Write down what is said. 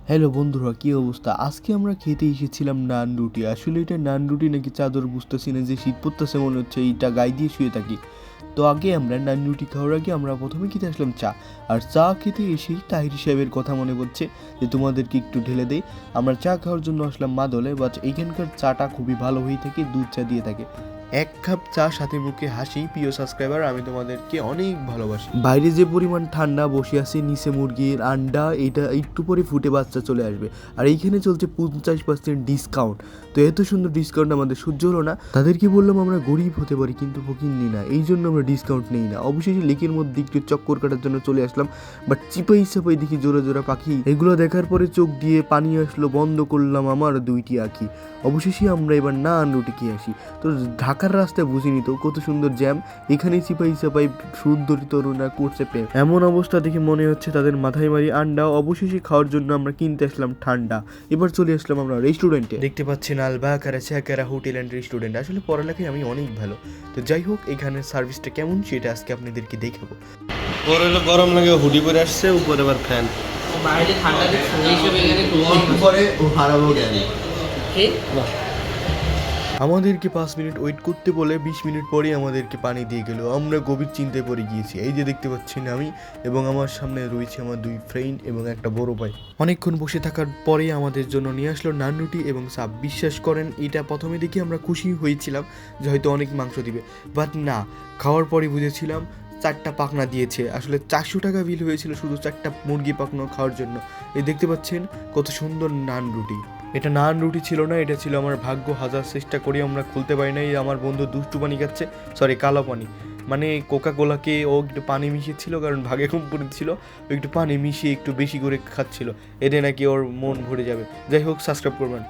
Hello বন্ধুরা, কী অবস্থা? আজকে আমরা খেতে এসেছিলাম নান রুটি। আসলে এটা নান রুটি নাকি চাদর বুঝতেছি না, যে শীত পড়তেছে মনে হচ্ছে এইটা গায়ে দিয়ে শুয়ে থাকি। তো আগে আমরা নান রুটি খাওয়ার আগে আমরা প্রথমে খেতে আসলাম চা। আর চা খেতে এসেই তাহির সাহেবের কথা মনে পড়ছে যে তোমাদেরকে একটু ঢেলে দেই। আমরা চা খাওয়ার জন্য আসলাম মাদলে, বাট এইখানকার চাটা খুবই ভালো হয়ে থাকে, দুধ চা দিয়ে থাকে। এক কাপ চা সাথে মুখে হাসি। প্রিয় সাবস্ক্রাইবার, আমি তোমাদেরকে অনেক ভালোবাসি। বাইরে যে পরিমাণ ঠান্ডা, বসে আছে নিচে মুরগির আন্ডা, এটা একটু পরে ফুটে বাচ্চা চলে আসবে। আর এইখানে চলছে 50% ডিসকাউন্ট। তো এত সুন্দর ডিসকাউন্ট আমাদের সহ্য হলো না। তাদেরকে বললাম আমরা গরিব হতে পারি কিন্তু ফকিন্নি না, এই জন্য আমরা ডিসকাউন্ট নেই না। অবশেষে লেকের মধ্যে একটু চক্কর কাটার জন্য চলে আসলাম, বাট চিপাই চাপাই দেখি জোড়া জোড়া পাখি। এগুলো দেখার পরে চোখ দিয়ে পানি আসলো, বন্ধ করলাম আমার দুইটি আঁখি। অবশেষে আমরা এবার নান রুটি খেয়ে আসি। তো ঢাকার রাস্তায় বুঝিনি তো কত সুন্দর জ্যাম, এখানে চিপাই চাপাই সুন্দরী তরুণরা করছে প্রেম। এমন অবস্থা দেখে মনে হচ্ছে তাদের মাথায় মারি আন্ডা। অবশেষে খাওয়ার জন্য আমরা কিনতে আসলাম ঠান্ডা। এবার চলে আসলাম আমরা রেস্টুরেন্টে। দেখতে পাচ্ছেন আলবাকারা চাকারা হোটেল অ্যান্ড রেস্টুরেন্ট। আসলে পড়ালেখায় আমি অনেক ভালো। তো যাই হোক, এখানের সার্ভিসটা কেমন সেটা আজকে আপনাদেরকে দেখাবো। পরে হলো গরম লাগে, হুডি পরে আসছে, উপরে আবার ফ্যান। বাইরে ঠান্ডা দিচ্ছে সেই হিসেবে এখানে একটু পরে ও হারাবো জ্ঞান। কি আমাদেরকে 5 মিনিট ওয়েট করতে বলে 20 মিনিট পরেই আমাদেরকে পানি দিয়ে গেল। আমরা গভীর চিন্তায় পড়ে গিয়েছি। এই যে দেখতে পাচ্ছেন আমি এবং আমার সামনে রয়েছে আমার দুই ফ্রেন্ড এবং একটা বড় ভাই। অনেকক্ষণ বসে থাকার পরে আমাদের জন্য নিয়ে আসলো নান রুটি এবং সাব। বিশ্বাস করেন, এটা প্রথমে দেখে আমরা খুশি হয়েছিলাম যে হয়তো অনেক মাংস দিবে, বাট না, খাওয়ার পরে বুঝেছিলাম 4টা পাখনা দিয়েছে। আসলে 400 টাকা বিল হয়েছিল শুধু 4টা মুরগি পাখনা খাওয়ার জন্য। এই দেখতে পাচ্ছেন কত সুন্দর নান রুটি। এটা নান রুটি ছিল না, এটা ছিল আমার ভাগ্য। হাজার চেষ্টা করি আমরা খুলতে পারি নাই। আমার বন্ধু দুষ্টু পানি খাচ্ছে, সরি কালো পানি, মানে কোকা কোলাকে ও একটু পানি মিশিয়েছিল, কারণ ভাগে কোম্পানি ছিল, ও একটু পানি মিশিয়ে একটু বেশি করে খাচ্ছিল। এতে নাকি ওর মন ভরে যাবে। যাই হোক, সাবস্ক্রাইব করবেন।